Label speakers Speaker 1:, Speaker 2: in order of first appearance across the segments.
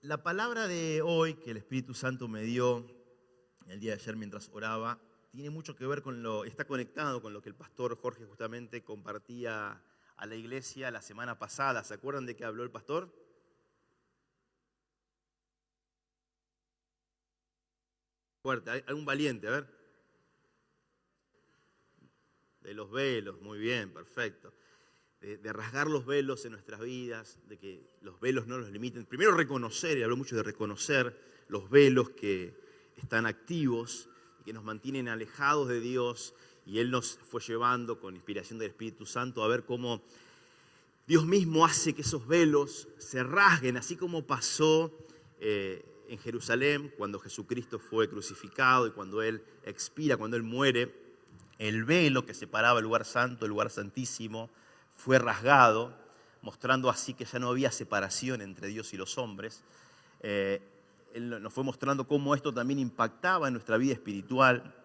Speaker 1: La palabra de hoy que el Espíritu Santo me dio el día de ayer mientras oraba, tiene mucho que ver está conectado con lo que el pastor Jorge justamente compartía a la iglesia la semana pasada. ¿Se acuerdan de qué habló el pastor? Fuerte, ¿hay algún valiente? A ver. De los velos, muy bien, perfecto. De rasgar los velos en nuestras vidas, de que los velos no los limiten. Primero reconocer, y habló mucho de reconocer los velos que están activos y que nos mantienen alejados de Dios. Y Él nos fue llevando con inspiración del Espíritu Santo a ver cómo Dios mismo hace que esos velos se rasguen, así como pasó en Jerusalén cuando Jesucristo fue crucificado y cuando Él expira, cuando Él muere. El velo que separaba el lugar santo, el lugar santísimo, fue rasgado, mostrando así que ya no había separación entre Dios y los hombres. Él nos fue mostrando cómo esto también impactaba en nuestra vida espiritual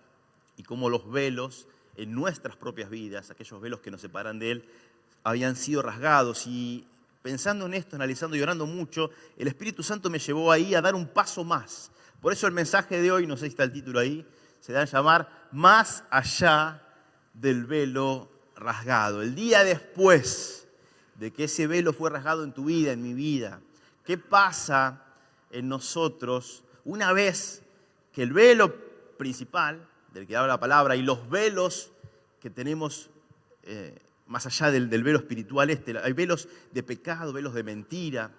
Speaker 1: y cómo los velos en nuestras propias vidas, aquellos velos que nos separan de Él, habían sido rasgados. Y pensando en esto, analizando y orando mucho, el Espíritu Santo me llevó ahí a dar un paso más. Por eso el mensaje de hoy, no sé si está el título ahí, se da a llamar Más allá del velo rasgado. El día después de que ese velo fue rasgado en tu vida, en mi vida, ¿qué pasa en nosotros una vez que el velo principal, del que habla la palabra, y los velos que tenemos más allá del velo espiritual hay velos de pecado, velos de mentira,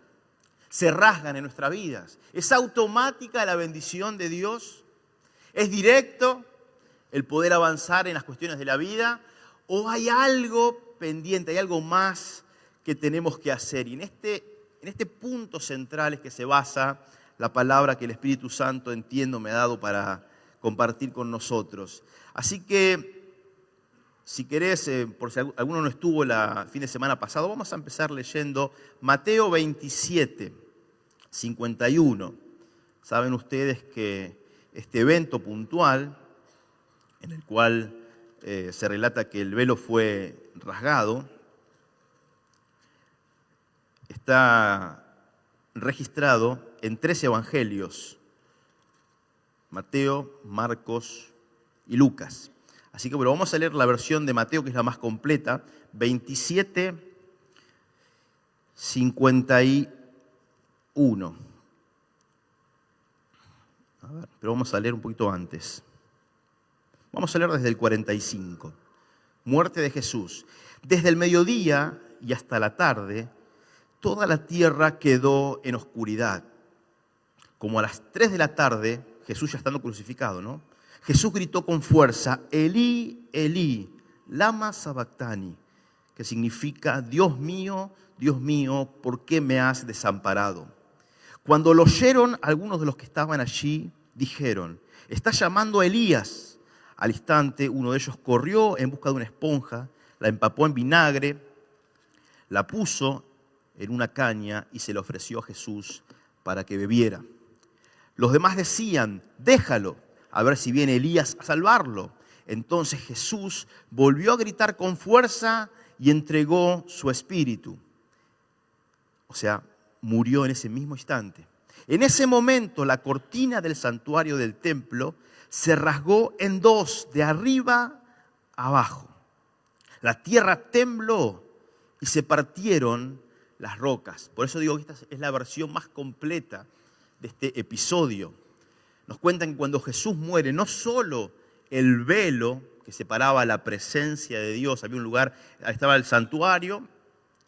Speaker 1: se rasgan en nuestras vidas? ¿Es automática la bendición de Dios? ¿Es directo el poder avanzar en las cuestiones de la vida? ¿O hay algo pendiente, hay algo más que tenemos que hacer? Y en este punto central es que se basa la palabra que el Espíritu Santo, entiendo, me ha dado para compartir con nosotros. Así que, si querés, por si alguno no estuvo el fin de semana pasado, vamos a empezar leyendo Mateo 27, 51. Saben ustedes que este evento puntual, en el cual se relata que el velo fue rasgado, está registrado en 3 evangelios: Mateo, Marcos y Lucas. Así que bueno, vamos a leer la versión de Mateo, que es la más completa, 27, 51. A ver, pero vamos a leer un poquito antes. Vamos a leer desde el 45. Muerte de Jesús. Desde el mediodía y hasta la tarde, toda la tierra quedó en oscuridad. Como a las 3 de la tarde, Jesús ya estando crucificado, ¿no? Jesús gritó con fuerza, Elí, Elí, lama sabactani, que significa, Dios mío, ¿por qué me has desamparado? Cuando lo oyeron, algunos de los que estaban allí dijeron, está llamando a Elías. Al instante, uno de ellos corrió en busca de una esponja, la empapó en vinagre, la puso en una caña y se la ofreció a Jesús para que bebiera. Los demás decían, déjalo, a ver si viene Elías a salvarlo. Entonces Jesús volvió a gritar con fuerza y entregó su espíritu. O sea, murió en ese mismo instante. En ese momento, la cortina del santuario del templo se rasgó en 2, de arriba a abajo. La tierra tembló y se partieron las rocas. Por eso digo que esta es la versión más completa de este episodio. Nos cuentan que cuando Jesús muere, no solo el velo que separaba la presencia de Dios, había un lugar, estaba el santuario,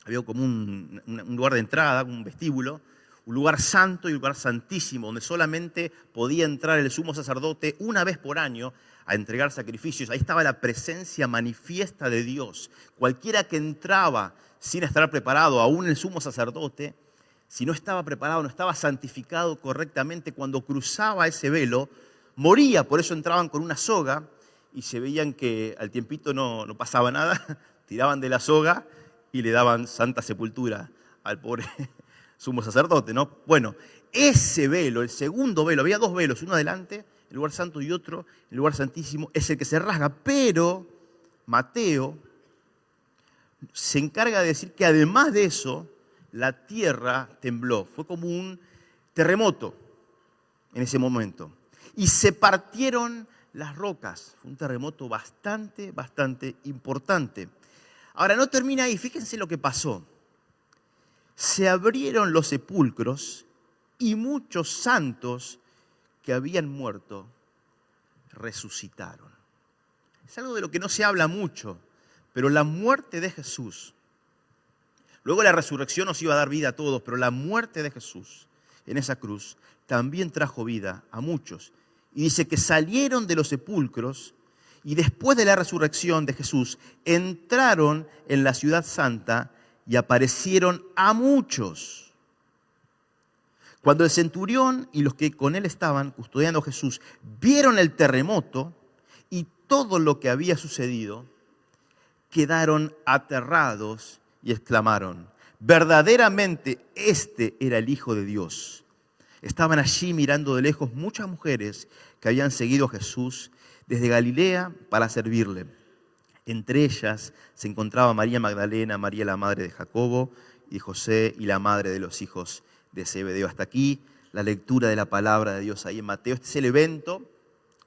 Speaker 1: había como un lugar de entrada, un vestíbulo, un lugar santo y un lugar santísimo, donde solamente podía entrar el sumo sacerdote una vez por año a entregar sacrificios. Ahí estaba la presencia manifiesta de Dios. Cualquiera que entraba sin estar preparado, aún el sumo sacerdote, si no estaba preparado, no estaba santificado correctamente, cuando cruzaba ese velo, moría. Por eso entraban con una soga y se veían que al tiempito no pasaba nada, tiraban de la soga y le daban santa sepultura al pobre sumo sacerdote, ¿no? Bueno, ese velo, el segundo velo, había 2 velos, uno adelante, el lugar santo, y otro, el lugar santísimo, es el que se rasga. Pero Mateo se encarga de decir que además de eso, la tierra tembló. Fue como un terremoto en ese momento. Y se partieron las rocas. Fue un terremoto bastante importante. Ahora, no termina ahí. Fíjense lo que pasó. Se abrieron los sepulcros y muchos santos que habían muerto resucitaron. Es algo de lo que no se habla mucho, pero la muerte de Jesús, luego la resurrección nos iba a dar vida a todos, pero la muerte de Jesús en esa cruz también trajo vida a muchos. Y dice que salieron de los sepulcros y después de la resurrección de Jesús entraron en la ciudad santa y aparecieron a muchos. Cuando el centurión y los que con él estaban custodiando a Jesús vieron el terremoto y todo lo que había sucedido, quedaron aterrados y exclamaron: verdaderamente este era el Hijo de Dios. Estaban allí mirando de lejos muchas mujeres que habían seguido a Jesús desde Galilea para servirle. Entre ellas se encontraba María Magdalena, María la madre de Jacobo y José y la madre de los hijos de Zebedeo. Hasta aquí la lectura de la palabra de Dios ahí en Mateo. Este es el evento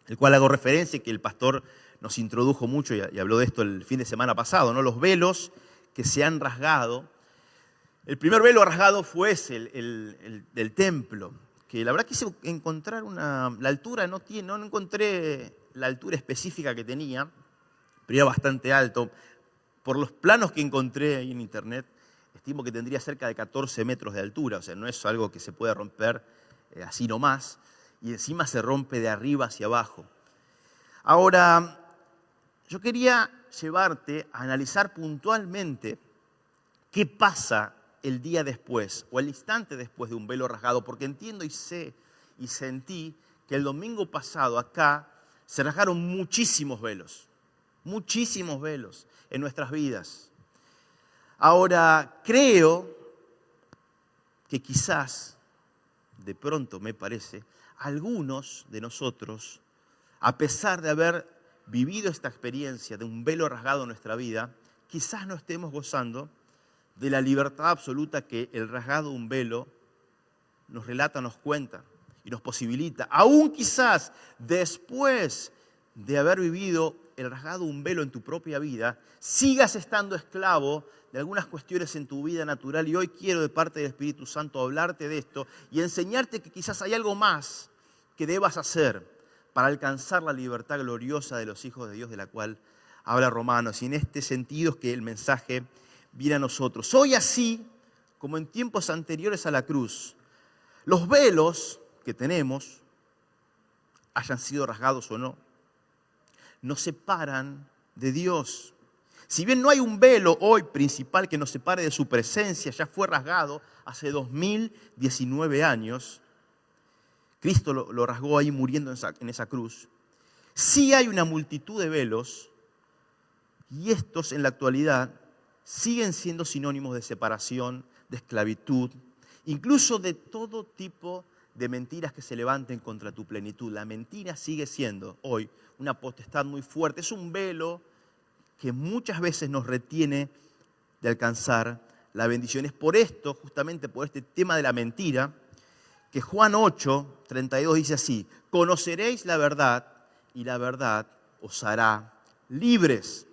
Speaker 1: al cual hago referencia y que el pastor nos introdujo mucho y habló de esto el fin de semana pasado, ¿no? Los velos que se han rasgado. El primer velo rasgado fue ese, el del templo, que la verdad quise encontrar la altura, no encontré la altura específica que tenía, pero era bastante alto. Por los planos que encontré ahí en internet, estimo que tendría cerca de 14 metros de altura, o sea, no es algo que se pueda romper así nomás, y encima se rompe de arriba hacia abajo. Ahora, yo quería llevarte a analizar puntualmente qué pasa el día después o el instante después de un velo rasgado, porque entiendo y sé y sentí que el domingo pasado acá se rasgaron muchísimos velos en nuestras vidas. Ahora, creo que quizás, de pronto me parece, algunos de nosotros, a pesar de haber vivido esta experiencia de un velo rasgado en nuestra vida, quizás no estemos gozando de la libertad absoluta que el rasgado de un velo nos relata, nos cuenta y nos posibilita. Aún quizás después de haber vivido el rasgado de un velo en tu propia vida, sigas estando esclavo de algunas cuestiones en tu vida natural. Y hoy quiero, de parte del Espíritu Santo, hablarte de esto y enseñarte que quizás hay algo más que debas hacer para alcanzar la libertad gloriosa de los hijos de Dios, de la cual habla Romanos. Y en este sentido es que el mensaje viene a nosotros. Hoy, así como en tiempos anteriores a la cruz, los velos que tenemos, hayan sido rasgados o no, nos separan de Dios. Si bien no hay un velo hoy principal que nos separe de su presencia, ya fue rasgado hace 2019 años, Cristo lo rasgó ahí muriendo en esa cruz. Sí hay una multitud de velos y estos en la actualidad siguen siendo sinónimos de separación, de esclavitud, incluso de todo tipo de mentiras que se levanten contra tu plenitud. La mentira sigue siendo hoy una potestad muy fuerte. Es un velo que muchas veces nos retiene de alcanzar la bendición. Es por esto, justamente por este tema de la mentira, que Juan 8:32 dice así: conoceréis la verdad y la verdad os hará libres.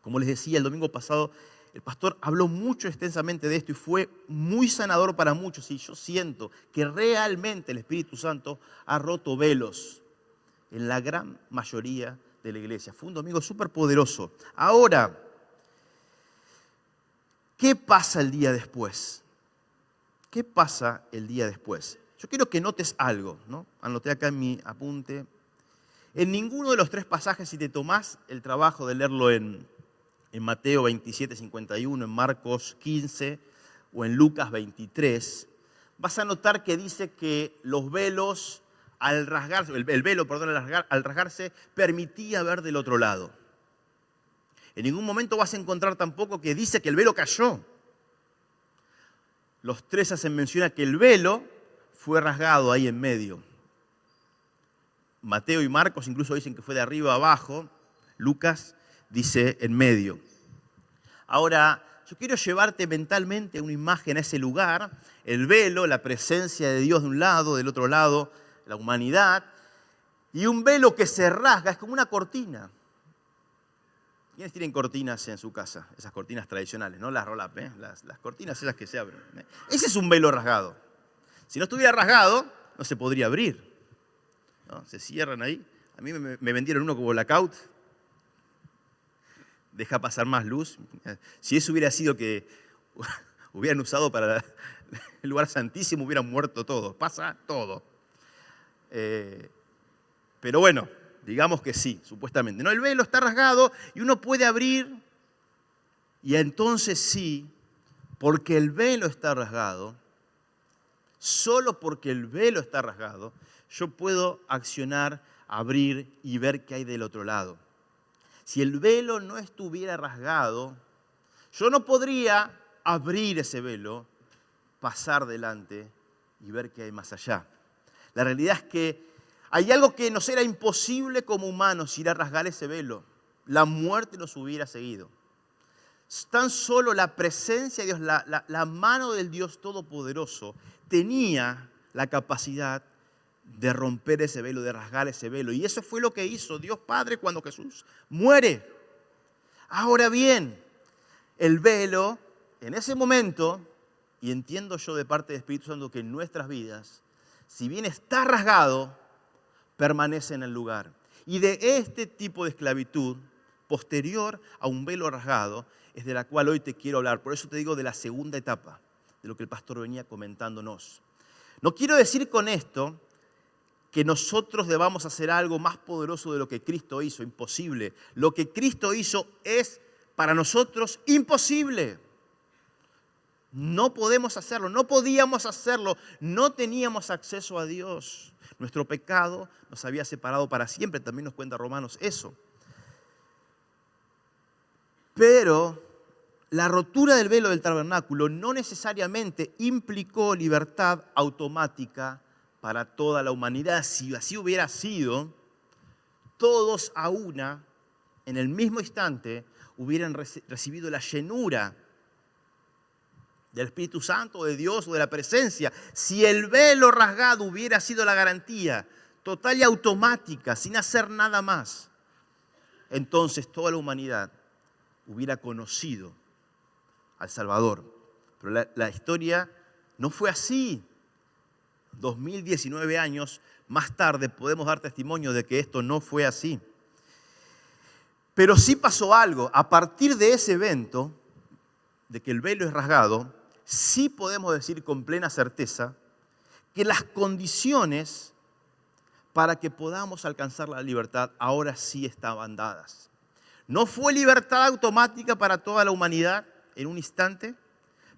Speaker 1: Como les decía, el domingo pasado el pastor habló mucho extensamente de esto y fue muy sanador para muchos. Y yo siento que realmente el Espíritu Santo ha roto velos en la gran mayoría de la iglesia. Fue un domingo súper poderoso. Ahora, ¿qué pasa el día después? ¿Qué pasa el día después? Yo quiero que notes algo, ¿no? Anoté acá en mi apunte. En ninguno de los tres pasajes, si te tomás el trabajo de leerlo en Mateo 27:51, en Marcos 15 o en Lucas 23, vas a notar que dice que los velos, al rasgarse, al rasgarse, permitía ver del otro lado. En ningún momento vas a encontrar tampoco que dice que el velo cayó. Los tres hacen mención a que el velo fue rasgado ahí en medio. Mateo y Marcos incluso dicen que fue de arriba a abajo. Lucas dice en medio. Ahora, yo quiero llevarte mentalmente una imagen a ese lugar, el velo, la presencia de Dios de un lado, del otro lado, la humanidad, y un velo que se rasga, es como una cortina. ¿Quiénes tienen cortinas en su casa? Esas cortinas tradicionales, no las roll-up, las cortinas esas que se abren. Ese es un velo rasgado. Si no estuviera rasgado, no se podría abrir, ¿no? Se cierran ahí. A mí me vendieron uno como blackout. Deja pasar más luz. Si eso hubiera sido que hubieran usado para el lugar santísimo, hubieran muerto todos. Pasa todo. Pero bueno, digamos que sí, supuestamente. No, el velo está rasgado y uno puede abrir. Y entonces sí, porque el velo está rasgado, solo porque el velo está rasgado, yo puedo accionar, abrir y ver qué hay del otro lado. Si el velo no estuviera rasgado, yo no podría abrir ese velo, pasar delante y ver qué hay más allá. La realidad es que hay algo que nos era imposible como humanos, ir a rasgar ese velo. La muerte nos hubiera seguido. Tan solo la presencia de Dios, la mano del Dios Todopoderoso, tenía la capacidad de romper ese velo, de rasgar ese velo. Y eso fue lo que hizo Dios Padre cuando Jesús muere. Ahora bien, el velo, en ese momento, y entiendo yo de parte del Espíritu Santo que en nuestras vidas, si bien está rasgado, permanece en el lugar. Y de este tipo de esclavitud, posterior a un velo rasgado, es de la cual hoy te quiero hablar. Por eso te digo de la segunda etapa, de lo que el pastor venía comentándonos. No quiero decir con esto que nosotros debamos hacer algo más poderoso de lo que Cristo hizo, imposible. Lo que Cristo hizo es para nosotros imposible. No podemos hacerlo, no podíamos hacerlo, no teníamos acceso a Dios. Nuestro pecado nos había separado para siempre, también nos cuenta Romanos eso. Pero la rotura del velo del tabernáculo no necesariamente implicó libertad automática para toda la humanidad. Si así hubiera sido, todos a una, en el mismo instante, hubieran recibido la llenura del Espíritu Santo, de Dios o de la presencia. Si el velo rasgado hubiera sido la garantía total y automática, sin hacer nada más, entonces toda la humanidad hubiera conocido al Salvador. Pero la historia no fue así. 2019 años más tarde podemos dar testimonio de que esto no fue así. Pero sí pasó algo. A partir de ese evento, de que el velo es rasgado, sí podemos decir con plena certeza que las condiciones para que podamos alcanzar la libertad ahora sí estaban dadas. No fue libertad automática para toda la humanidad en un instante,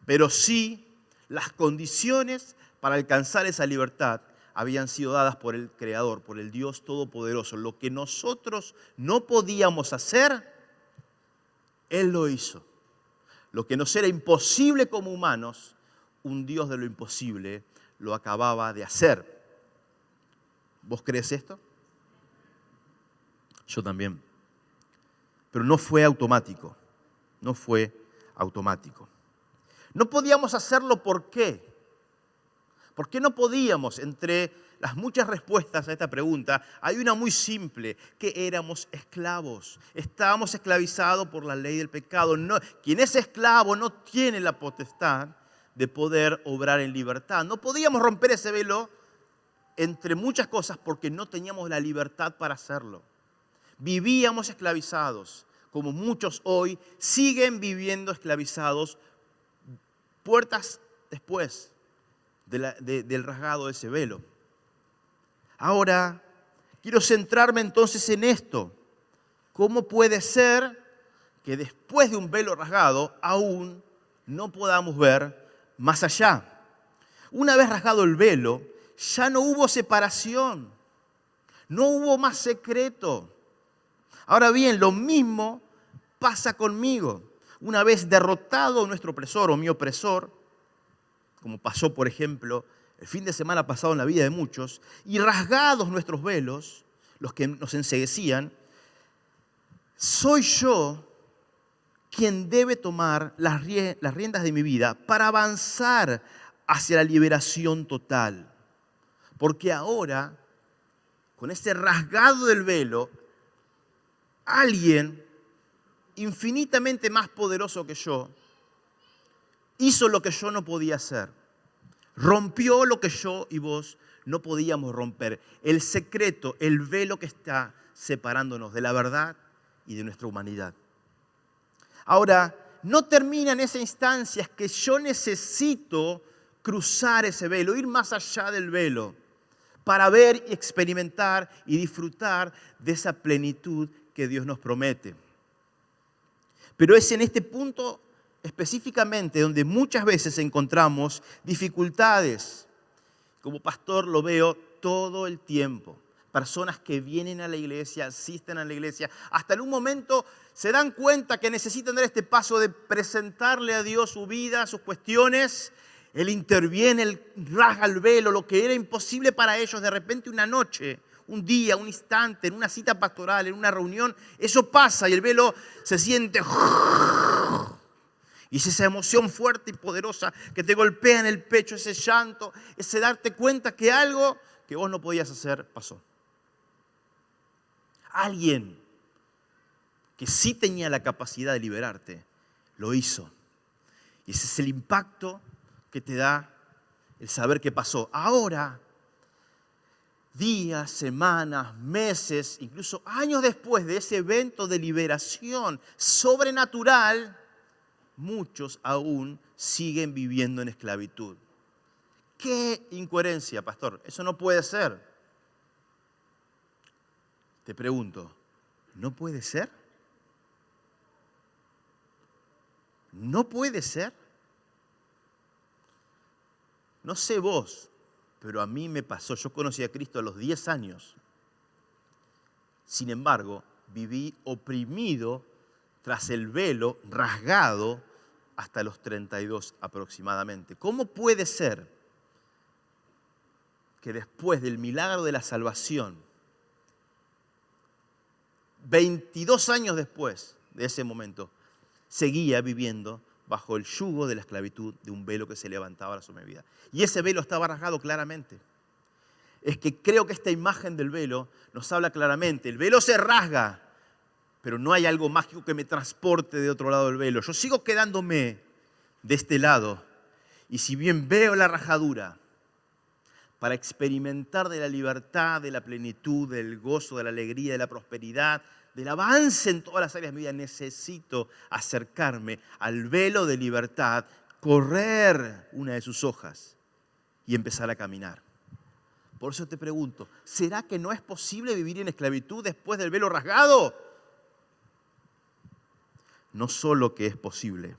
Speaker 1: pero sí las condiciones para alcanzar esa libertad habían sido dadas por el Creador, por el Dios Todopoderoso. Lo que nosotros no podíamos hacer, Él lo hizo. Lo que nos era imposible como humanos, un Dios de lo imposible lo acababa de hacer. ¿Vos crees esto? Yo también. Pero no fue automático. No fue automático. No podíamos hacerlo, ¿por qué? ¿Por qué no podíamos? Entre las muchas respuestas a esta pregunta, hay una muy simple, que éramos esclavos. Estábamos esclavizados por la ley del pecado. No, quien es esclavo no tiene la potestad de poder obrar en libertad. No podíamos romper ese velo entre muchas cosas porque no teníamos la libertad para hacerlo. Vivíamos esclavizados, como muchos hoy siguen viviendo esclavizados puertas después del rasgado de ese velo. Ahora, quiero centrarme entonces en esto. ¿Cómo puede ser que después de un velo rasgado aún no podamos ver más allá? Una vez rasgado el velo, ya no hubo separación, no hubo más secreto. Ahora bien, lo mismo pasa conmigo. Una vez derrotado nuestro opresor o mi opresor, como pasó, por ejemplo, el fin de semana pasado en la vida de muchos, y rasgados nuestros velos, los que nos enceguecían, soy yo quien debe tomar las riendas de mi vida para avanzar hacia la liberación total. Porque ahora, con ese rasgado del velo, alguien infinitamente más poderoso que yo hizo lo que yo no podía hacer. Rompió lo que yo y vos no podíamos romper. El secreto, el velo que está separándonos de la verdad y de nuestra humanidad. Ahora, no termina en esa instancia, es que yo necesito cruzar ese velo, ir más allá del velo, para ver, experimentar y disfrutar de esa plenitud que Dios nos promete. Pero es en este punto específicamente donde muchas veces encontramos dificultades. Como pastor lo veo todo el tiempo. Personas que vienen a la iglesia, asisten a la iglesia, hasta en un momento se dan cuenta que necesitan dar este paso de presentarle a Dios su vida, sus cuestiones. Él interviene, Él rasga el velo, lo que era imposible para ellos. De repente una noche, un día, un instante, en una cita pastoral, en una reunión, eso pasa y el velo se siente. Y es esa emoción fuerte y poderosa que te golpea en el pecho, ese llanto, ese darte cuenta que algo que vos no podías hacer pasó. Alguien que sí tenía la capacidad de liberarte, lo hizo. Y ese es el impacto que te da el saber qué pasó. Ahora, días, semanas, meses, incluso años después de ese evento de liberación sobrenatural, muchos aún siguen viviendo en esclavitud. ¡Qué incoherencia, pastor! Eso no puede ser. Te pregunto, ¿no puede ser? ¿No puede ser? No sé vos, pero a mí me pasó. Yo conocí a Cristo a los 10 años. Sin embargo, viví oprimido tras el velo rasgado hasta los 32 aproximadamente. ¿Cómo puede ser que después del milagro de la salvación, 22 años después de ese momento, seguía viviendo bajo el yugo de la esclavitud de un velo que se levantaba sobre mi vida? Y ese velo estaba rasgado claramente. Es que creo que esta imagen del velo nos habla claramente. El velo se rasga, pero no hay algo mágico que me transporte de otro lado del velo. Yo sigo quedándome de este lado. Y si bien veo la rajadura, para experimentar de la libertad, de la plenitud, del gozo, de la alegría, de la prosperidad, del avance en todas las áreas de mi vida, necesito acercarme al velo de libertad, correr una de sus hojas y empezar a caminar. Por eso te pregunto, ¿será que no es posible vivir en esclavitud después del velo rasgado? No solo que es posible,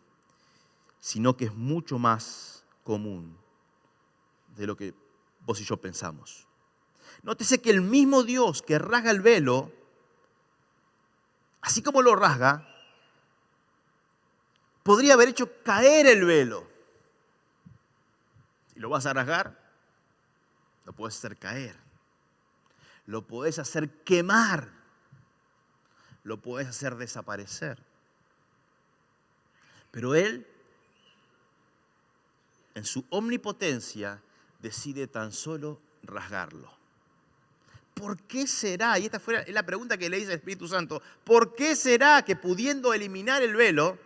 Speaker 1: sino que es mucho más común de lo que vos y yo pensamos. Nótese que el mismo Dios que rasga el velo, así como lo rasga, podría haber hecho caer el velo. ¿Y lo vas a rasgar? Lo puedes hacer caer. Lo puedes hacer quemar. Lo puedes hacer desaparecer. Pero Él, en su omnipotencia, decide tan solo rasgarlo. ¿Por qué será? Y esta fue la pregunta que le hice al Espíritu Santo. ¿Por qué será que pudiendo eliminar el velo,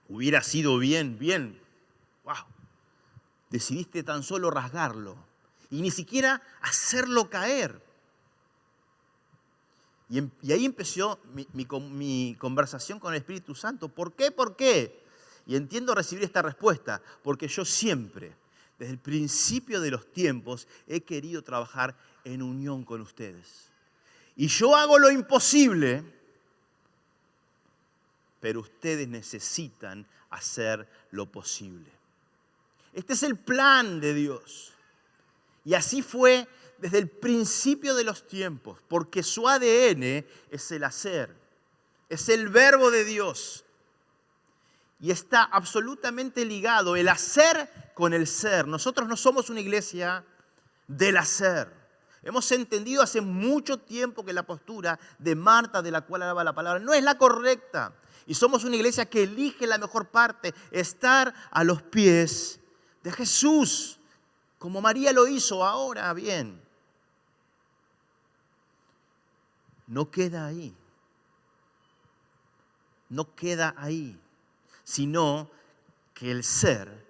Speaker 1: hubiera sido bien, wow, decidiste tan solo rasgarlo y ni siquiera hacerlo caer? Y ahí empezó mi conversación con el Espíritu Santo. ¿Por qué? ¿Por qué? Y entiendo recibir esta respuesta, porque yo siempre, desde el principio de los tiempos, he querido trabajar en unión con ustedes. Y yo hago lo imposible, pero ustedes necesitan hacer lo posible. Este es el plan de Dios. Y así fue desde el principio de los tiempos, porque su ADN es el hacer, es el verbo de Dios. Y está absolutamente ligado el hacer con el ser. Nosotros no somos una iglesia del hacer. Hemos entendido hace mucho tiempo que la postura de Marta, de la cual hablaba la palabra, no es la correcta. Y somos una iglesia que elige la mejor parte, estar a los pies de Jesús, como María lo hizo. Ahora bien, no queda ahí. No queda ahí, sino que el ser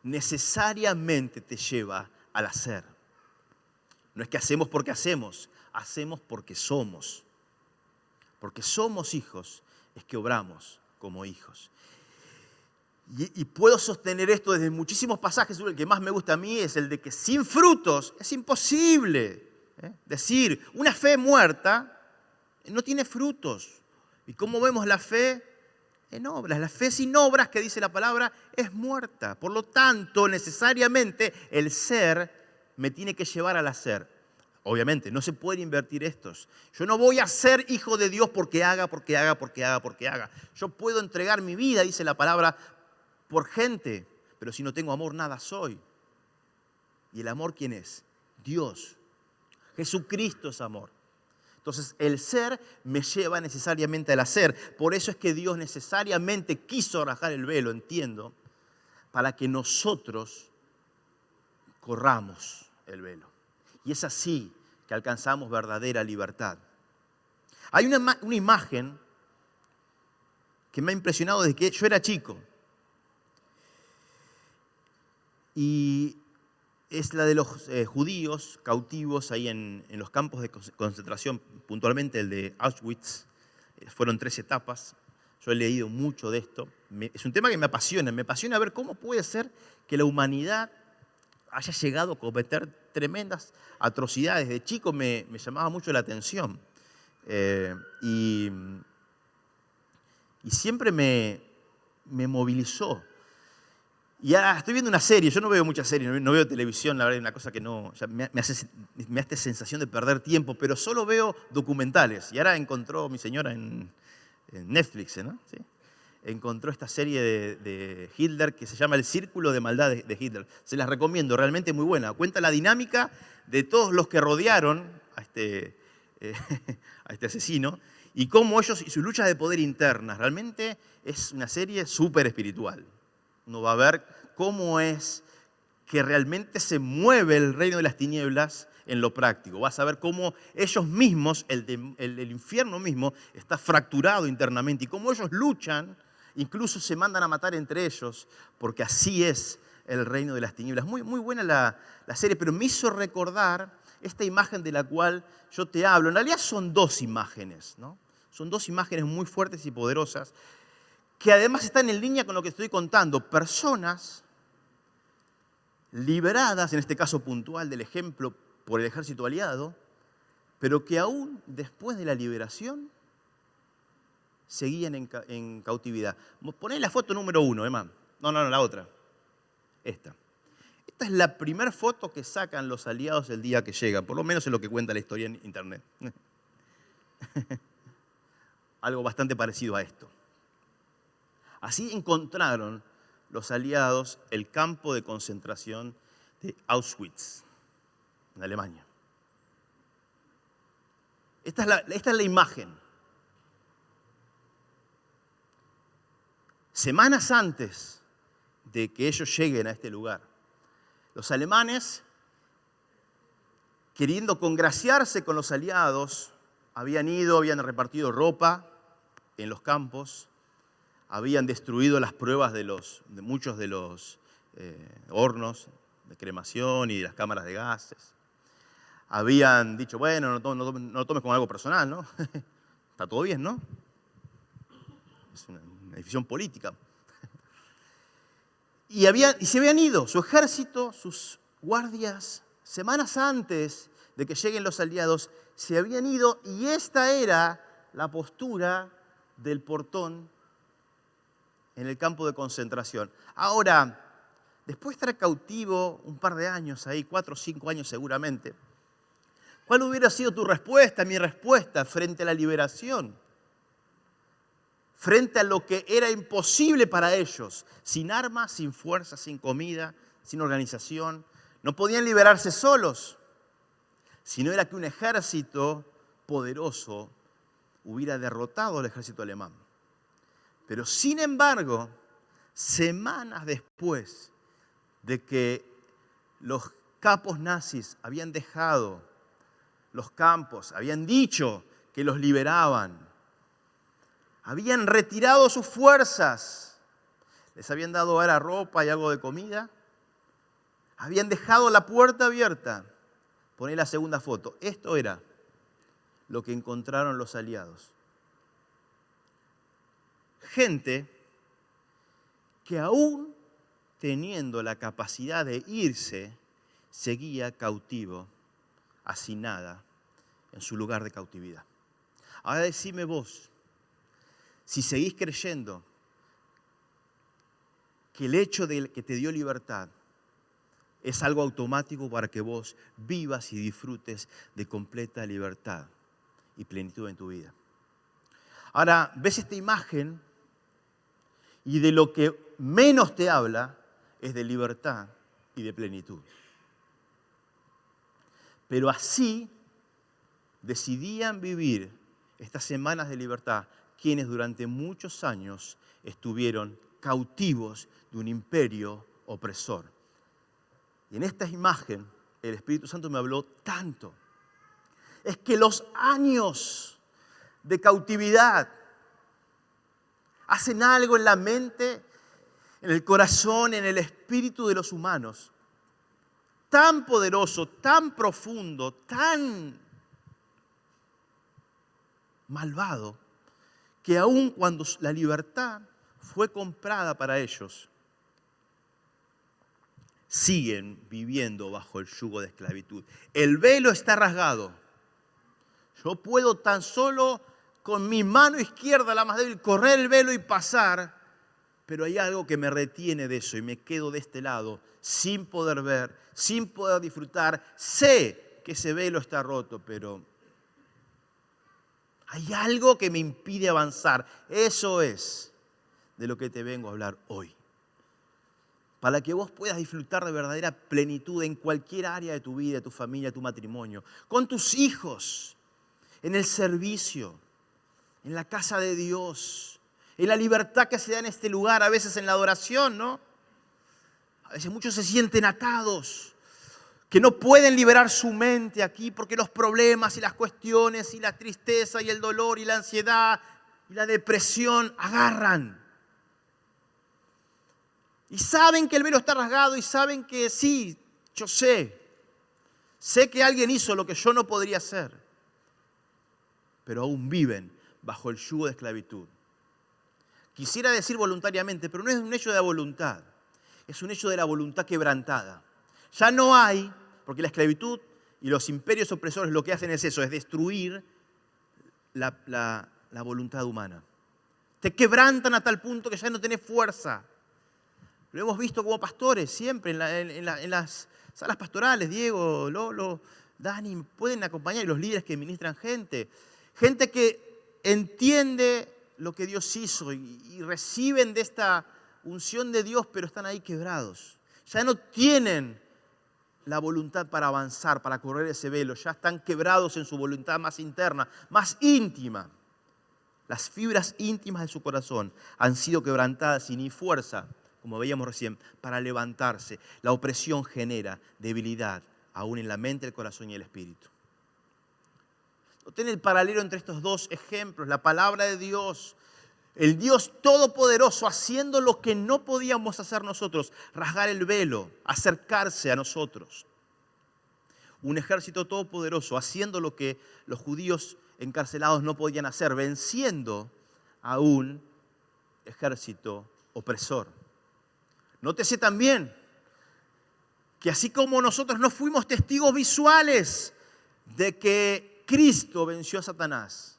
Speaker 1: necesariamente te lleva al hacer. No es que hacemos porque hacemos porque somos. Porque somos hijos, es que obramos como hijos. Y puedo sostener esto desde muchísimos pasajes. El que más me gusta a mí es el de que sin frutos es imposible. Decir, una fe muerta no tiene frutos. ¿Y cómo vemos la fe? En obras. La fe sin obras, que dice la palabra, es muerta. Por lo tanto, necesariamente el ser me tiene que llevar al hacer. Obviamente, no se puede invertir estos. Yo no voy a ser hijo de Dios porque haga. Yo puedo entregar mi vida, dice la palabra, por gente, pero si no tengo amor, nada soy. ¿Y el amor quién es? Dios. Jesucristo es amor. Entonces, el ser me lleva necesariamente al hacer. Por eso es que Dios necesariamente quiso rasgar el velo, entiendo, para que nosotros corramos el velo. Y es así que alcanzamos verdadera libertad. Hay una imagen que me ha impresionado desde que yo era chico. Y es la de los judíos cautivos ahí en los campos de concentración, puntualmente el de Auschwitz. Fueron 3 etapas. Yo he leído mucho de esto. Es un tema que me apasiona. Me apasiona ver cómo puede ser que la humanidad haya llegado a cometer tremendas atrocidades. De chico me llamaba mucho la atención. Y siempre me movilizó. Y ahora estoy viendo una serie. Yo no veo muchas series, no veo televisión, la verdad es una cosa que no, me hace sensación de perder tiempo, pero solo veo documentales. Y ahora encontró mi señora en Netflix, ¿no? ¿Sí? Encontró esta serie de Hitler que se llama El Círculo de Maldad de Hitler. Se las recomiendo, realmente muy buena. Cuenta la dinámica de todos los que rodearon a este asesino y cómo ellos y sus luchas de poder internas. Realmente es una serie súper espiritual. Uno va a ver cómo es que realmente se mueve el reino de las tinieblas en lo práctico. Vas a ver cómo ellos mismos, el infierno mismo, está fracturado internamente y cómo ellos luchan. Incluso se mandan a matar entre ellos, porque así es el reino de las tinieblas. Muy, muy buena la serie, pero me hizo recordar esta imagen de la cual yo te hablo. En realidad son 2 imágenes, ¿no? Son 2 imágenes muy fuertes y poderosas, que además están en línea con lo que estoy contando. Personas liberadas, en este caso puntual del ejemplo, por el ejército aliado, pero que aún después de la liberación seguían en cautividad. Poné la foto número 1, Emma. No, la otra. Esta. Esta es la primera foto que sacan los aliados el día que llegan, por lo menos es lo que cuenta la historia en internet. Algo bastante parecido a esto. Así encontraron los aliados el campo de concentración de Auschwitz, en Alemania. Esta es la imagen. Semanas antes de que ellos lleguen a este lugar, los alemanes, queriendo congraciarse con los aliados, habían repartido ropa en los campos, habían destruido las pruebas de muchos de los hornos de cremación y de las cámaras de gases. Habían dicho, bueno, no lo tomes como algo personal, ¿no? Está todo bien, ¿no? Es una decisión política. Y se habían ido, su ejército, sus guardias, semanas antes de que lleguen los aliados, se habían ido y esta era la postura del portón en el campo de concentración. Ahora, después de estar cautivo un par de años ahí, 4 o 5 años seguramente, ¿cuál hubiera sido tu respuesta, mi respuesta frente a la liberación? Frente a lo que era imposible para ellos, sin armas, sin fuerza, sin comida, sin organización. No podían liberarse solos. sino era que un ejército poderoso hubiera derrotado al ejército alemán. Pero sin embargo, semanas después de que los capos nazis habían dejado los campos, habían dicho que los liberaban, habían retirado sus fuerzas, les habían dado ahora ropa y algo de comida, habían dejado la puerta abierta. Poné la segunda foto. Esto era lo que encontraron los aliados. Gente que aún teniendo la capacidad de irse, seguía cautivo, hacinada, en su lugar de cautividad. Ahora decime vos, si seguís creyendo que el hecho de que te dio libertad es algo automático para que vos vivas y disfrutes de completa libertad y plenitud en tu vida. Ahora, ves esta imagen y de lo que menos te habla es de libertad y de plenitud. Pero así decidían vivir estas semanas de libertad quienes durante muchos años estuvieron cautivos de un imperio opresor. Y en esta imagen el Espíritu Santo me habló tanto. Es que los años de cautividad hacen algo en la mente, en el corazón, en el espíritu de los humanos, tan poderoso, tan profundo, tan malvado, que aun cuando la libertad fue comprada para ellos, siguen viviendo bajo el yugo de esclavitud. El velo está rasgado. Yo puedo tan solo con mi mano izquierda, la más débil, correr el velo y pasar, pero hay algo que me retiene de eso y me quedo de este lado sin poder ver, sin poder disfrutar. Sé que ese velo está roto, pero hay algo que me impide avanzar. Eso es de lo que te vengo a hablar hoy. Para que vos puedas disfrutar de verdadera plenitud en cualquier área de tu vida, de tu familia, de tu matrimonio, con tus hijos, en el servicio, en la casa de Dios, en la libertad que se da en este lugar, a veces en la adoración, ¿no? A veces muchos se sienten atados, que no pueden liberar su mente aquí porque los problemas y las cuestiones y la tristeza y el dolor y la ansiedad y la depresión agarran. Y saben que el velo está rasgado y saben que sí, yo sé que alguien hizo lo que yo no podría hacer, pero aún viven bajo el yugo de esclavitud. Quisiera decir voluntariamente, pero no es un hecho de la voluntad, es un hecho de la voluntad quebrantada. Ya no hay, porque la esclavitud y los imperios opresores lo que hacen es eso, es destruir la voluntad humana. Te quebrantan a tal punto que ya no tenés fuerza. Lo hemos visto como pastores siempre en las salas pastorales. Diego, Lolo, Dani, pueden acompañar, y los líderes que ministran gente. Gente que entiende lo que Dios hizo y reciben de esta unción de Dios, pero están ahí quebrados. Ya no tienen la voluntad para avanzar, para correr ese velo. Ya están quebrados en su voluntad más interna, más íntima. Las fibras íntimas de su corazón han sido quebrantadas y ni fuerza, como veíamos recién, para levantarse. La opresión genera debilidad, aún en la mente, el corazón y el espíritu. Noten el paralelo entre estos dos ejemplos, la palabra de Dios, el Dios todopoderoso haciendo lo que no podíamos hacer nosotros, rasgar el velo, acercarse a nosotros. Un ejército todopoderoso haciendo lo que los judíos encarcelados no podían hacer, venciendo a un ejército opresor. Nótese también que así como nosotros no fuimos testigos visuales de que Cristo venció a Satanás,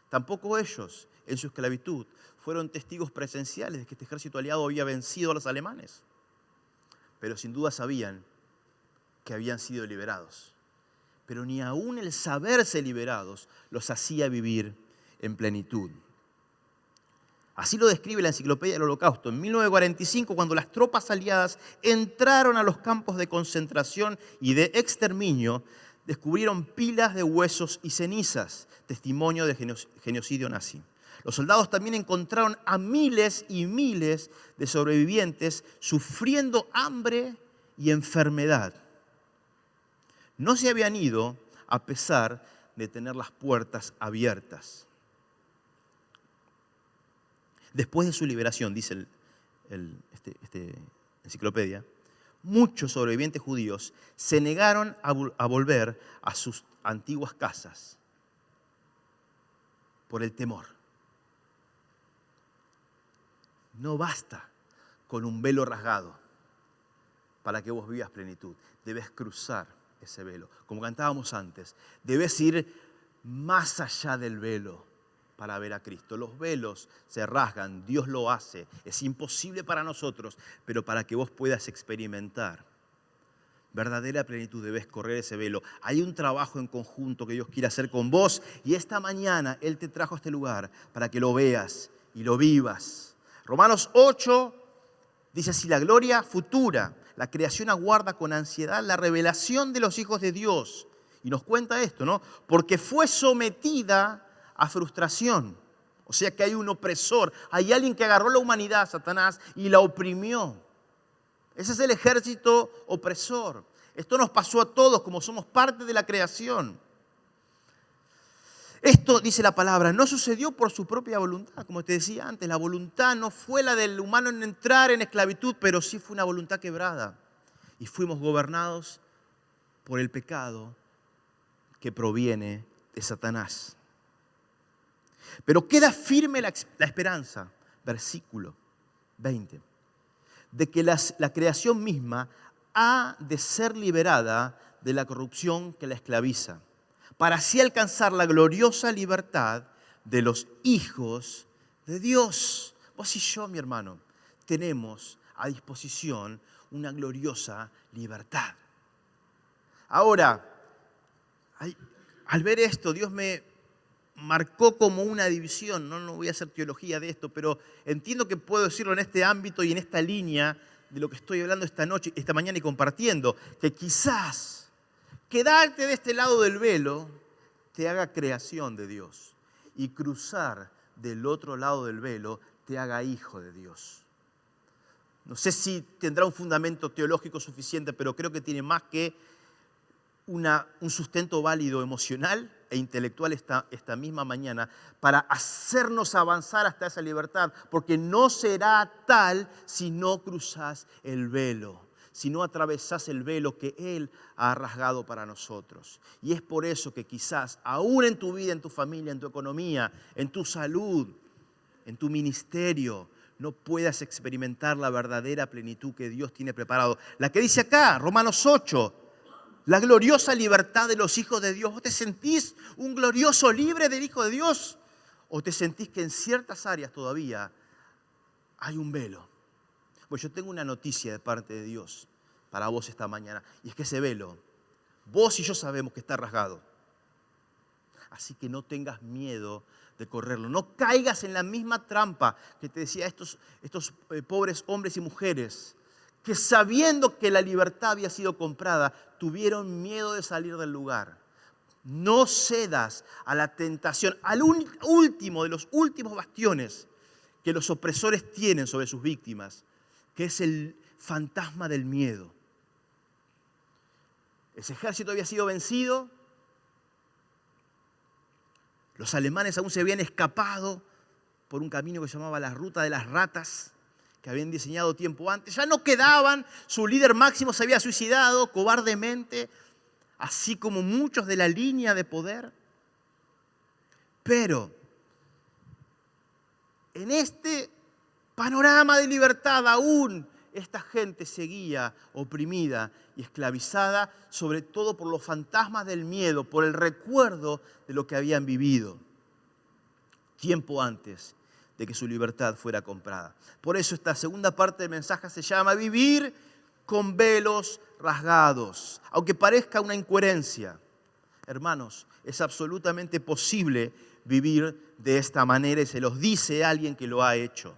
Speaker 1: tampoco ellos en su esclavitud fueron testigos presenciales de que este ejército aliado había vencido a los alemanes. Pero sin duda sabían que habían sido liberados. Pero ni aún el saberse liberados los hacía vivir en plenitud. Así lo describe la Enciclopedia del Holocausto. En 1945, cuando las tropas aliadas entraron a los campos de concentración y de exterminio, descubrieron pilas de huesos y cenizas, testimonio de genocidio nazi. Los soldados también encontraron a miles y miles de sobrevivientes sufriendo hambre y enfermedad. No se habían ido a pesar de tener las puertas abiertas. Después de su liberación, dice esta enciclopedia, muchos sobrevivientes judíos se negaron a volver a sus antiguas casas por el temor. No basta con un velo rasgado para que vos vivas plenitud. Debes cruzar ese velo. Como cantábamos antes, debes ir más allá del velo para ver a Cristo. Los velos se rasgan, Dios lo hace. Es imposible para nosotros, pero para que vos puedas experimentar verdadera plenitud debes correr ese velo. Hay un trabajo en conjunto que Dios quiere hacer con vos y esta mañana Él te trajo a este lugar para que lo veas y lo vivas. Romanos 8 dice así: la gloria futura, la creación aguarda con ansiedad la revelación de los hijos de Dios. Y nos cuenta esto, ¿no? Porque fue sometida a frustración. O sea que hay un opresor, hay alguien que agarró la humanidad, Satanás, y la oprimió. Ese es el ejército opresor. Esto nos pasó a todos como somos parte de la creación. Esto, dice la palabra, no sucedió por su propia voluntad. Como te decía antes, la voluntad no fue la del humano en entrar en esclavitud, pero sí fue una voluntad quebrada. Y fuimos gobernados por el pecado que proviene de Satanás. Pero queda firme la esperanza, versículo 20, de que la creación misma ha de ser liberada de la corrupción que la esclaviza, para así alcanzar la gloriosa libertad de los hijos de Dios. Vos y yo, mi hermano, tenemos a disposición una gloriosa libertad. Ahora, al ver esto, Dios me marcó como una división. No voy a hacer teología de esto, pero entiendo que puedo decirlo en este ámbito y en esta línea de lo que estoy hablando esta mañana y compartiendo, que quizás quedarte de este lado del velo te haga creación de Dios y cruzar del otro lado del velo te haga hijo de Dios. No sé si tendrá un fundamento teológico suficiente, pero creo que tiene más que un sustento válido emocional e intelectual esta misma mañana para hacernos avanzar hasta esa libertad, porque no será tal si no cruzás el velo, si no atravesás el velo que Él ha rasgado para nosotros. Y es por eso que quizás, aún en tu vida, en tu familia, en tu economía, en tu salud, en tu ministerio, no puedas experimentar la verdadera plenitud que Dios tiene preparado. La que dice acá, Romanos 8, la gloriosa libertad de los hijos de Dios. ¿Vos te sentís un glorioso libre del Hijo de Dios? ¿O te sentís que en ciertas áreas todavía hay un velo? Pues yo tengo una noticia de parte de Dios para vos esta mañana. Y es que ese velo, vos y yo sabemos que está rasgado. Así que no tengas miedo de correrlo. No caigas en la misma trampa que te decía estos pobres hombres y mujeres que sabiendo que la libertad había sido comprada, tuvieron miedo de salir del lugar. No cedas a la tentación, al último de los últimos bastiones que los opresores tienen sobre sus víctimas, que es el fantasma del miedo. Ese ejército había sido vencido, los alemanes aún se habían escapado por un camino que se llamaba la Ruta de las Ratas, que habían diseñado tiempo antes. Ya no quedaban, su líder máximo se había suicidado cobardemente, así como muchos de la línea de poder. Pero en este panorama de libertad aún esta gente seguía oprimida y esclavizada, sobre todo por los fantasmas del miedo, por el recuerdo de lo que habían vivido tiempo antes de que su libertad fuera comprada. Por eso esta segunda parte del mensaje se llama Vivir con velos rasgados. Aunque parezca una incoherencia, Hermanos, es absolutamente posible vivir de esta manera y se los dice alguien que lo ha hecho.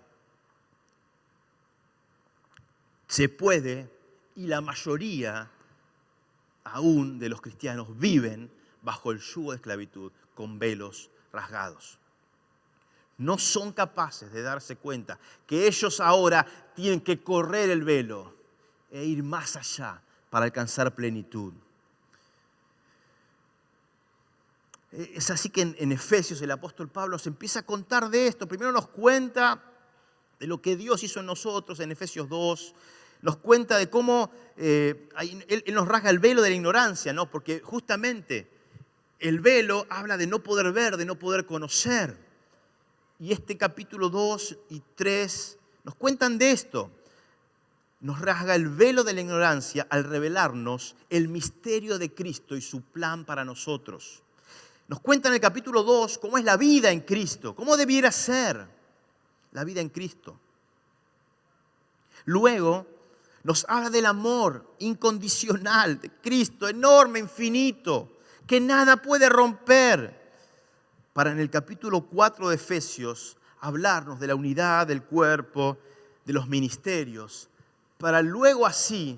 Speaker 1: Se puede, y la mayoría aún de los cristianos viven bajo el yugo de esclavitud con velos rasgados. No son capaces de darse cuenta que ellos ahora tienen que correr el velo e ir más allá para alcanzar plenitud. Es así que en Efesios el apóstol Pablo se empieza a contar de esto. Primero nos cuenta de lo que Dios hizo en nosotros en Efesios 2. Nos cuenta de cómo Él nos rasga el velo de la ignorancia, ¿no? Porque justamente el velo habla de no poder ver, de no poder conocer. Y este capítulo 2 y 3 nos cuentan de esto. Nos rasga el velo de la ignorancia al revelarnos el misterio de Cristo y su plan para nosotros. Nos cuenta en el capítulo 2 cómo es la vida en Cristo, cómo debiera ser la vida en Cristo. Luego nos habla del amor incondicional de Cristo, enorme, infinito, que nada puede romper. Para en el capítulo 4 de Efesios hablarnos de la unidad del cuerpo, de los ministerios, para luego así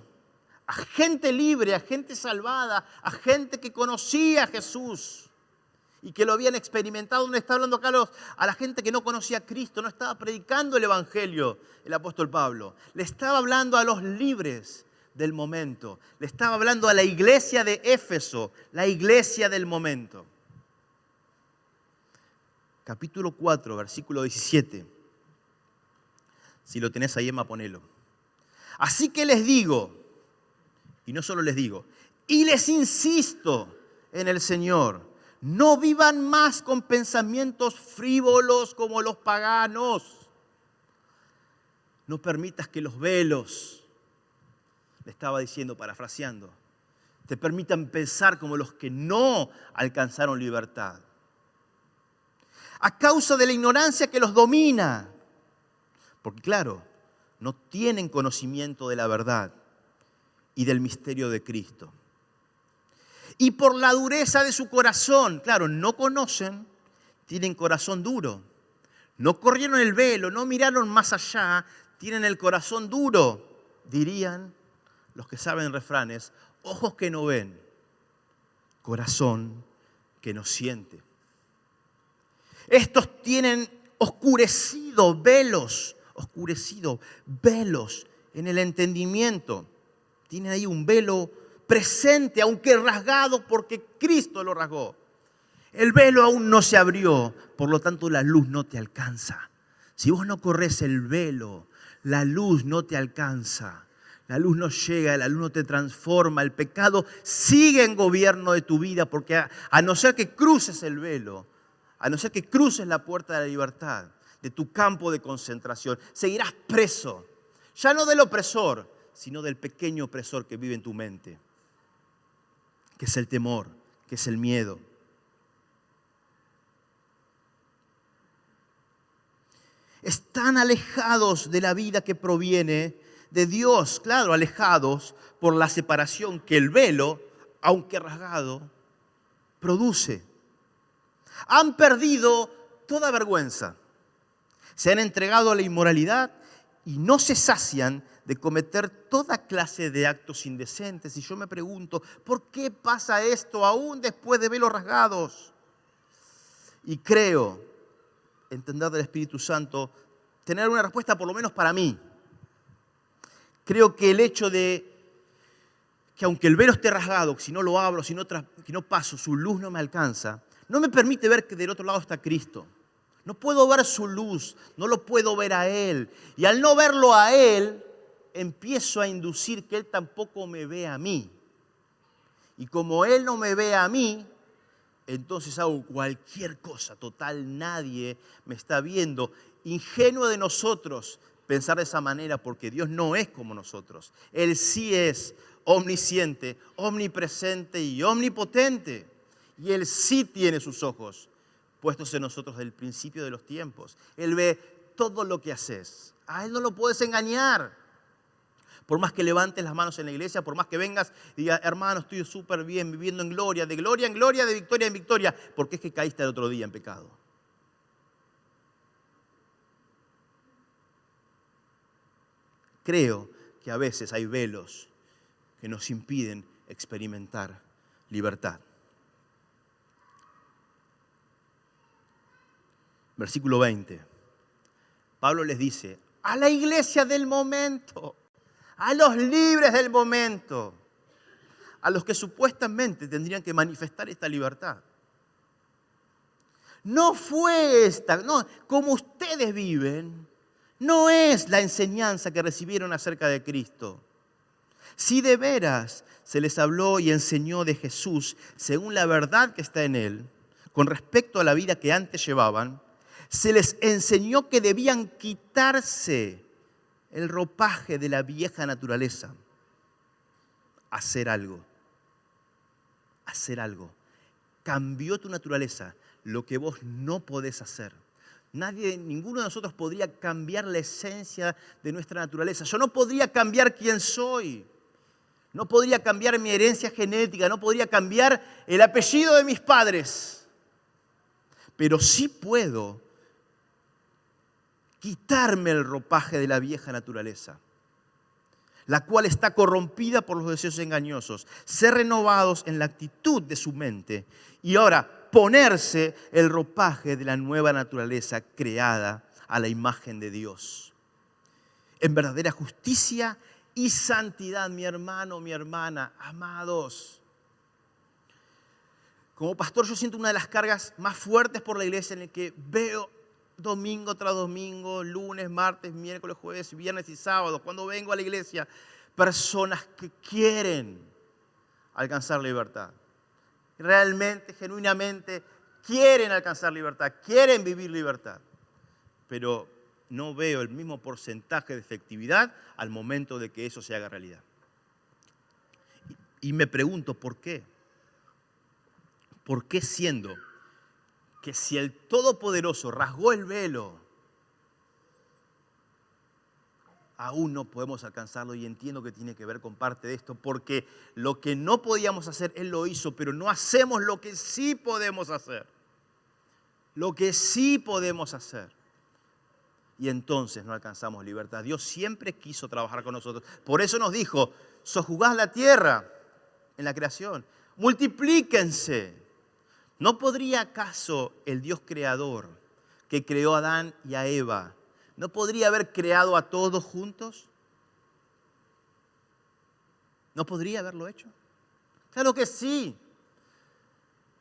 Speaker 1: a gente libre, a gente salvada, a gente que conocía a Jesús y que lo habían experimentado. No está hablando acá a la gente que no conocía a Cristo, no estaba predicando el Evangelio el apóstol Pablo. Le estaba hablando a los libres del momento. Le estaba hablando a la iglesia de Éfeso, la iglesia del momento. Capítulo 4, versículo 17. Si lo tenés ahí, Emma, ponelo. Así que les digo, y no solo les digo, y les insisto en el Señor, no vivan más con pensamientos frívolos como los paganos. No permitas que los velos, le estaba diciendo, parafraseando, te permitan pensar como los que no alcanzaron libertad. A causa de la ignorancia que los domina. Porque claro, no tienen conocimiento de la verdad y del misterio de Cristo. Y por la dureza de su corazón, claro, no conocen, tienen corazón duro. No corrieron el velo, no miraron más allá, tienen el corazón duro. Dirían los que saben refranes, ojos que no ven, corazón que no siente. Estos tienen oscurecidos velos en el entendimiento. Tienen ahí un velo presente, aunque rasgado porque Cristo lo rasgó. El velo aún no se abrió, por lo tanto la luz no te alcanza. Si vos no corres el velo, la luz no te alcanza. La luz no llega, la luz no te transforma. El pecado sigue en gobierno de tu vida porque a no ser que cruces el velo, a no ser que cruces la puerta de la libertad, de tu campo de concentración, seguirás preso, ya no del opresor, sino del pequeño opresor que vive en tu mente, que es el temor, que es el miedo. Están alejados de la vida que proviene de Dios, claro, alejados por la separación que el velo, aunque rasgado, produce. Han perdido toda vergüenza. Se han entregado a la inmoralidad y no se sacian de cometer toda clase de actos indecentes. Y yo me pregunto, ¿por qué pasa esto aún después de velos rasgados? Y creo, entender del Espíritu Santo, tener una respuesta por lo menos para mí. Creo que el hecho de que aunque el velo esté rasgado, si no lo abro, si no paso, su luz no me alcanza, no me permite ver que del otro lado está Cristo. No puedo ver su luz, no lo puedo ver a Él. Y al no verlo a Él, empiezo a inducir que Él tampoco me ve a mí. Y como Él no me ve a mí, entonces hago cualquier cosa. Total, nadie me está viendo. Ingenuo de nosotros pensar de esa manera, porque Dios no es como nosotros. Él sí es omnisciente, omnipresente y omnipotente. Y Él sí tiene sus ojos puestos en nosotros desde el principio de los tiempos. Él ve todo lo que haces. A Él no lo puedes engañar. Por más que levantes las manos en la iglesia, por más que vengas y digas, hermano, estoy súper bien, viviendo en gloria en gloria, de victoria en victoria, porque es que caíste el otro día en pecado. Creo que a veces hay velos que nos impiden experimentar libertad. Versículo 20. Pablo les dice, a la iglesia del momento, a los libres del momento, a los que supuestamente tendrían que manifestar esta libertad. No fue esta, no, como ustedes viven, no es la enseñanza que recibieron acerca de Cristo. Si de veras se les habló y enseñó de Jesús según la verdad que está en Él, con respecto a la vida que antes llevaban, se les enseñó que debían quitarse el ropaje de la vieja naturaleza. Hacer algo. Cambió tu naturaleza, lo que vos no podés hacer. Ninguno de nosotros podría cambiar la esencia de nuestra naturaleza. Yo no podría cambiar quién soy. No podría cambiar mi herencia genética. No podría cambiar el apellido de mis padres. Pero sí puedo quitarme el ropaje de la vieja naturaleza, la cual está corrompida por los deseos engañosos, ser renovados en la actitud de su mente y ahora ponerse el ropaje de la nueva naturaleza creada a la imagen de Dios. En verdadera justicia y santidad, mi hermano, mi hermana, amados. Como pastor yo siento una de las cargas más fuertes por la iglesia en el que veo domingo tras domingo, lunes, martes, miércoles, jueves, viernes y sábado, cuando vengo a la iglesia, personas que quieren alcanzar libertad. Realmente, genuinamente, quieren alcanzar libertad, quieren vivir libertad. Pero no veo el mismo porcentaje de efectividad al momento de que eso se haga realidad. Y me pregunto, ¿por qué? ¿Por qué siendo que si el Todopoderoso rasgó el velo, aún no podemos alcanzarlo? Y entiendo que tiene que ver con parte de esto, porque lo que no podíamos hacer, Él lo hizo, pero no hacemos lo que sí podemos hacer. Lo que sí podemos hacer. Y entonces no alcanzamos libertad. Dios siempre quiso trabajar con nosotros. Por eso nos dijo, sojuzgad la tierra en la creación, multiplíquense. ¿No podría acaso el Dios creador que creó a Adán y a Eva, no podría haber creado a todos juntos? ¿No podría haberlo hecho? Claro que sí.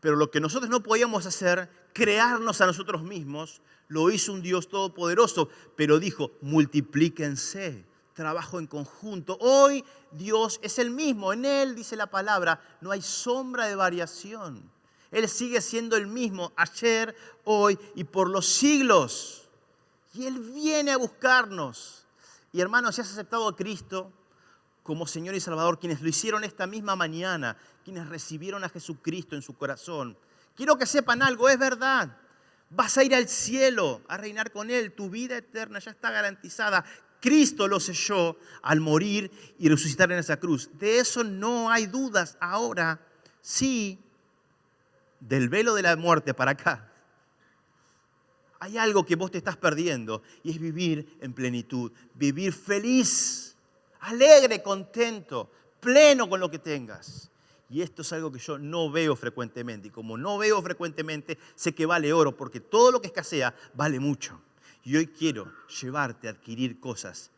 Speaker 1: Pero lo que nosotros no podíamos hacer, crearnos a nosotros mismos, lo hizo un Dios todopoderoso. Pero dijo, multiplíquense, trabajo en conjunto. Hoy Dios es el mismo. En Él, dice la palabra, no hay sombra de variación. Él sigue siendo el mismo ayer, hoy y por los siglos. Y Él viene a buscarnos. Y hermanos, si has aceptado a Cristo como Señor y Salvador, quienes lo hicieron esta misma mañana, quienes recibieron a Jesucristo en su corazón, quiero que sepan algo, es verdad. Vas a ir al cielo a reinar con Él. Tu vida eterna ya está garantizada. Cristo lo selló al morir y resucitar en esa cruz. De eso no hay dudas. Ahora sí, del velo de la muerte para acá, hay algo que vos te estás perdiendo y es vivir en plenitud, vivir feliz, alegre, contento, pleno con lo que tengas. Y esto es algo que yo no veo frecuentemente. Y como no veo frecuentemente, sé que vale oro, porque todo lo que escasea vale mucho. Y hoy quiero llevarte a adquirir cosas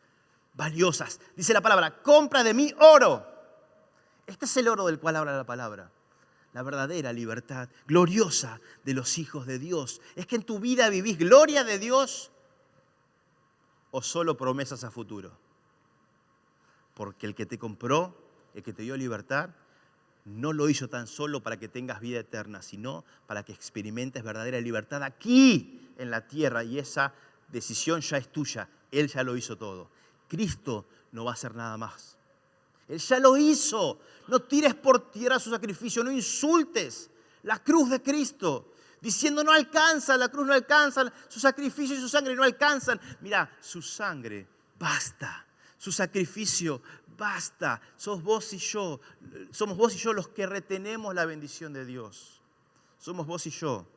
Speaker 1: valiosas. Dice la palabra, compra de mí oro. Este es el oro del cual habla la palabra. La verdadera libertad gloriosa de los hijos de Dios. ¿Es que en tu vida vivís gloria de Dios o solo promesas a futuro? Porque el que te compró, el que te dio libertad, no lo hizo tan solo para que tengas vida eterna, sino para que experimentes verdadera libertad aquí en la tierra. Y esa decisión ya es tuya. Él ya lo hizo todo. Cristo no va a hacer nada más. Él ya lo hizo. No tires por tierra su sacrificio, no insultes la cruz de Cristo, diciendo no alcanza, la cruz no alcanza, su sacrificio y su sangre no alcanzan. Mira, su sangre basta, su sacrificio, basta. Somos vos y yo los que retenemos la bendición de Dios. Somos vos y yo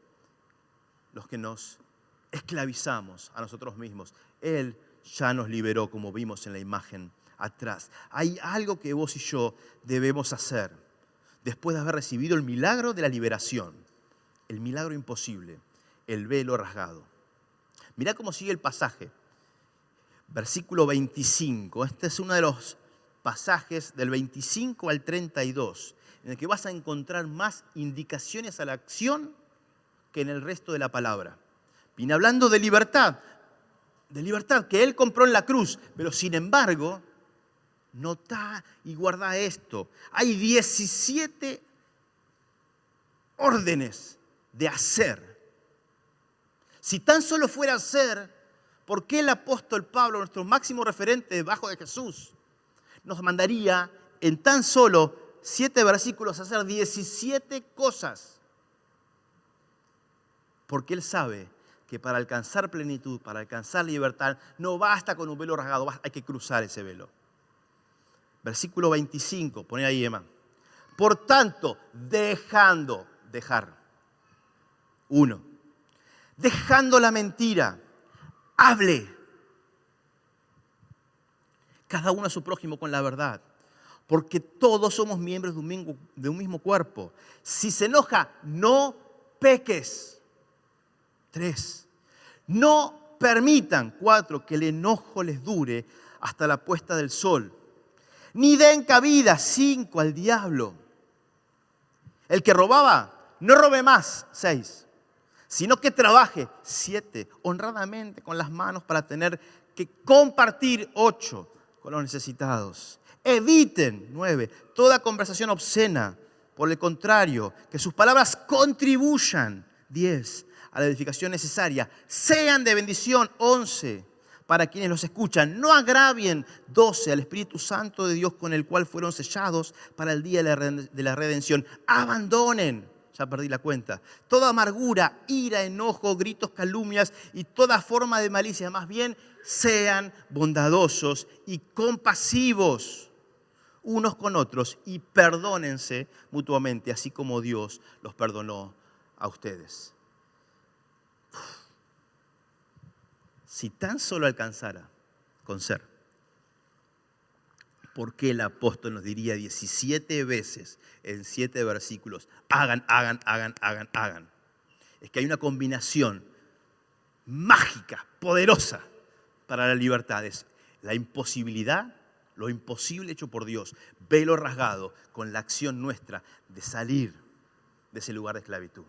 Speaker 1: los que nos esclavizamos a nosotros mismos. Él ya nos liberó, como vimos en la imagen atrás. Hay algo que vos y yo debemos hacer después de haber recibido el milagro de la liberación, el milagro imposible, el velo rasgado. Mirá cómo sigue el pasaje. Versículo 25. Este es uno de los pasajes del 25 al 32, en el que vas a encontrar más indicaciones a la acción que en el resto de la palabra. Viene hablando de libertad que Él compró en la cruz, pero sin embargo, notá y guardá esto. Hay 17 órdenes de hacer. Si tan solo fuera hacer, ¿por qué el apóstol Pablo, nuestro máximo referente debajo de Jesús, nos mandaría en tan solo 7 versículos a hacer 17 cosas? Porque Él sabe que para alcanzar plenitud, para alcanzar libertad, no basta con un velo rasgado, hay que cruzar ese velo. Versículo 25, poné ahí, Emma. Por tanto, dejando la mentira, hable cada uno a su prójimo con la verdad, porque todos somos miembros de un mismo cuerpo. Si se enoja, no peques. 3. No permitan, 4, que el enojo les dure hasta la puesta del sol. Ni den cabida, 5, al diablo. El que robaba, no robe más, 6. Sino que trabaje, 7, honradamente con las manos para tener que compartir, 8, con los necesitados. Eviten, 9, toda conversación obscena. Por el contrario, que sus palabras contribuyan, 10, a la edificación necesaria. Sean de bendición, 11, para quienes los escuchan. No agravien, 12, al Espíritu Santo de Dios con el cual fueron sellados para el día de la redención. Abandonen, ya perdí la cuenta, toda amargura, ira, enojo, gritos, calumnias y toda forma de malicia. Más bien, sean bondadosos y compasivos unos con otros y perdónense mutuamente, así como Dios los perdonó a ustedes. Si tan solo alcanzara con ser, ¿por qué el apóstol nos diría 17 veces en 7 versículos, hagan? Es que hay una combinación mágica, poderosa para la libertad. Es la imposibilidad, lo imposible hecho por Dios, velo rasgado con la acción nuestra de salir de ese lugar de esclavitud.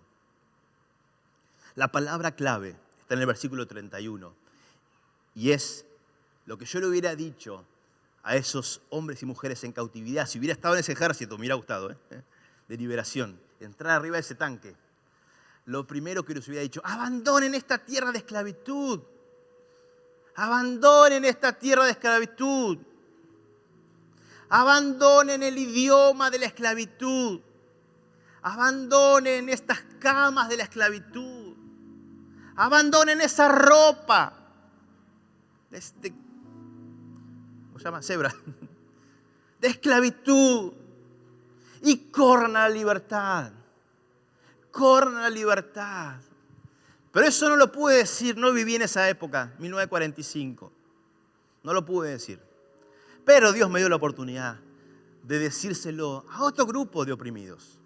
Speaker 1: La palabra clave está en el versículo 31 y es lo que yo le hubiera dicho a esos hombres y mujeres en cautividad, si hubiera estado en ese ejército, me hubiera gustado, de liberación, entrar arriba de ese tanque. Lo primero que les hubiera dicho, abandonen esta tierra de esclavitud. Abandonen esta tierra de esclavitud. Abandonen el idioma de la esclavitud. Abandonen estas camas de la esclavitud. Abandonen esa ropa. ¿Cómo se llama? Cebra. De esclavitud. Y corran a la libertad. Corran a la libertad. Pero eso no lo pude decir, no viví en esa época, 1945. No lo pude decir. Pero Dios me dio la oportunidad de decírselo a otro grupo de oprimidos.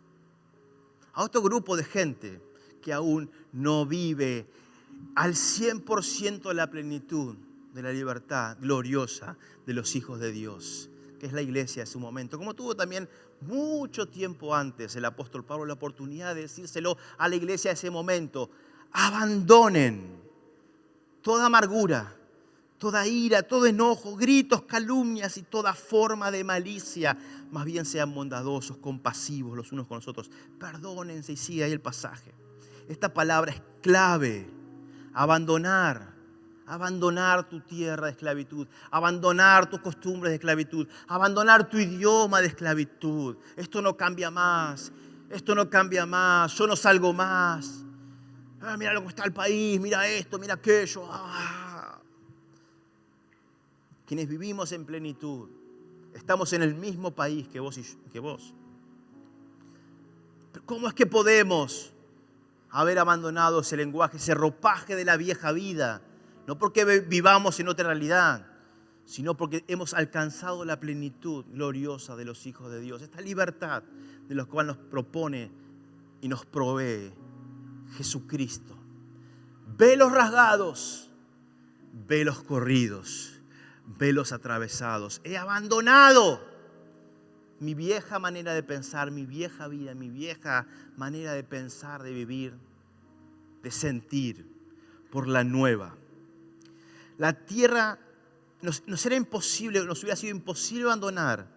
Speaker 1: A otro grupo de gente que aún no vive al 100% la plenitud de la libertad gloriosa de los hijos de Dios, que es la iglesia de su momento. Como tuvo también mucho tiempo antes el apóstol Pablo la oportunidad de decírselo a la iglesia de ese momento. Abandonen toda amargura, toda ira, todo enojo, gritos, calumnias y toda forma de malicia. Más bien sean bondadosos, compasivos los unos con los otros. Perdónense y sigue ahí el pasaje. Esta palabra es clave. Abandonar tu tierra de esclavitud, abandonar tus costumbres de esclavitud, abandonar tu idioma de esclavitud. Esto no cambia más, yo no salgo más. Mira cómo está el país, mira esto, mira aquello. quienes vivimos en plenitud, estamos en el mismo país que vos. Pero ¿cómo es que podemos haber abandonado ese lenguaje, ese ropaje de la vieja vida? No porque vivamos en otra realidad, sino porque hemos alcanzado la plenitud gloriosa de los hijos de Dios. Esta libertad de la cual nos propone y nos provee Jesucristo. Velos rasgados, velos corridos, velos atravesados. He abandonado mi vieja manera de pensar, mi vieja vida, mi vieja manera de pensar, de vivir, de sentir, por la nueva. La tierra nos hubiera sido imposible abandonar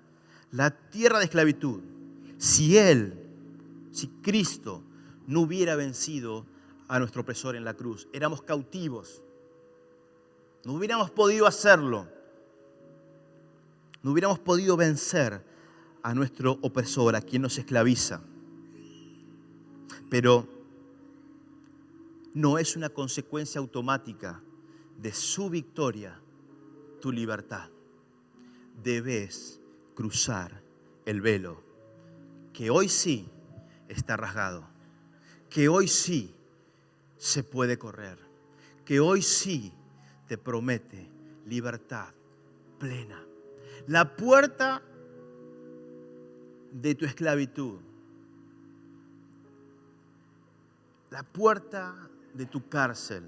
Speaker 1: la tierra de esclavitud si Cristo no hubiera vencido a nuestro opresor en la cruz. Éramos cautivos. No hubiéramos podido hacerlo. No hubiéramos podido vencer a nuestro opresor, a quien nos esclaviza. Pero no es una consecuencia automática de su victoria tu libertad. Debes cruzar el velo que hoy sí está rasgado, que hoy sí se puede correr, que hoy sí te promete libertad plena. La puerta de tu esclavitud, la puerta de tu cárcel,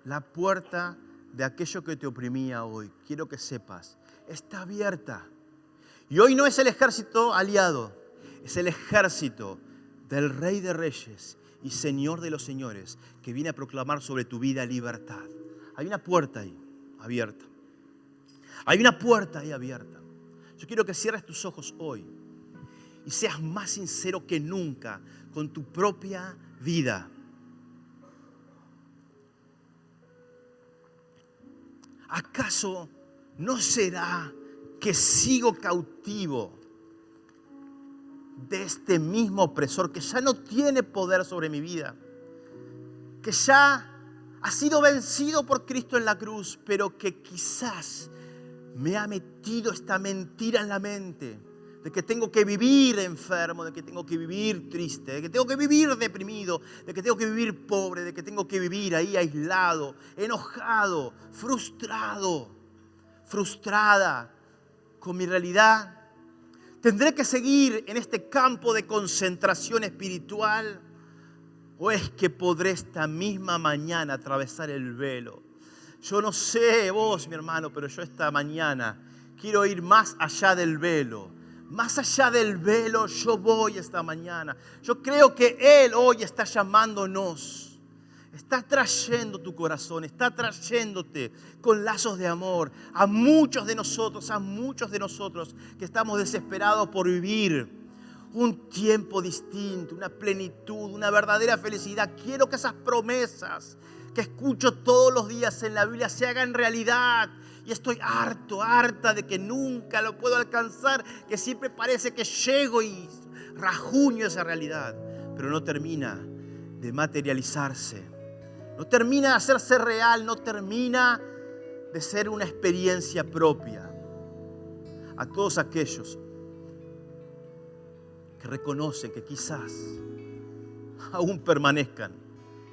Speaker 1: la puerta de aquello que te oprimía hoy, quiero que sepas, está abierta. Y hoy no es el ejército aliado, es el ejército del Rey de Reyes y Señor de los Señores, que viene a proclamar sobre tu vida libertad. Hay una puerta ahí abierta. Hay una puerta ahí abierta. Yo quiero que cierres tus ojos hoy y seas más sincero que nunca con tu propia vida. ¿Acaso no será que sigo cautivo de este mismo opresor que ya no tiene poder sobre mi vida? Que ya ha sido vencido por Cristo en la cruz, pero que quizás me ha metido esta mentira en la mente de que tengo que vivir enfermo, de que tengo que vivir triste, de que tengo que vivir deprimido, de que tengo que vivir pobre, de que tengo que vivir ahí aislado, enojado, frustrada con mi realidad. ¿Tendré que seguir en este campo de concentración espiritual? ¿O es que podré esta misma mañana atravesar el velo? Yo no sé vos, mi hermano, pero yo esta mañana quiero ir más allá del velo. Más allá del velo yo voy esta mañana. Yo creo que Él hoy está llamándonos. Está trayendo tu corazón, está trayéndote con lazos de amor a muchos de nosotros que estamos desesperados por vivir un tiempo distinto, una plenitud, una verdadera felicidad. Quiero que esas promesas que escucho todos los días en la Biblia se hagan realidad. Y estoy harta de que nunca lo puedo alcanzar, que siempre parece que llego y rajuño esa realidad, pero no termina de materializarse, no termina de hacerse real, no termina de ser una experiencia propia. A todos aquellos que reconocen que quizás aún permanezcan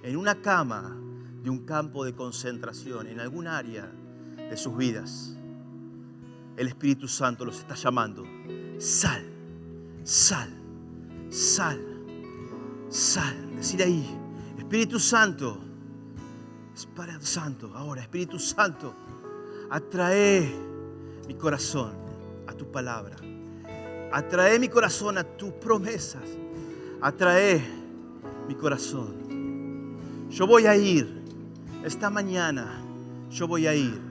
Speaker 1: en una cama de un campo de concentración, en algún área de sus vidas, el Espíritu Santo los está llamando. Sal, sal, sal, sal. Decir ahí, Espíritu Santo, Espíritu Santo, ahora Espíritu Santo, atrae mi corazón a tu palabra. Atrae mi corazón a tus promesas. Atrae mi corazón. Yo voy a ir esta mañana. Yo voy a ir.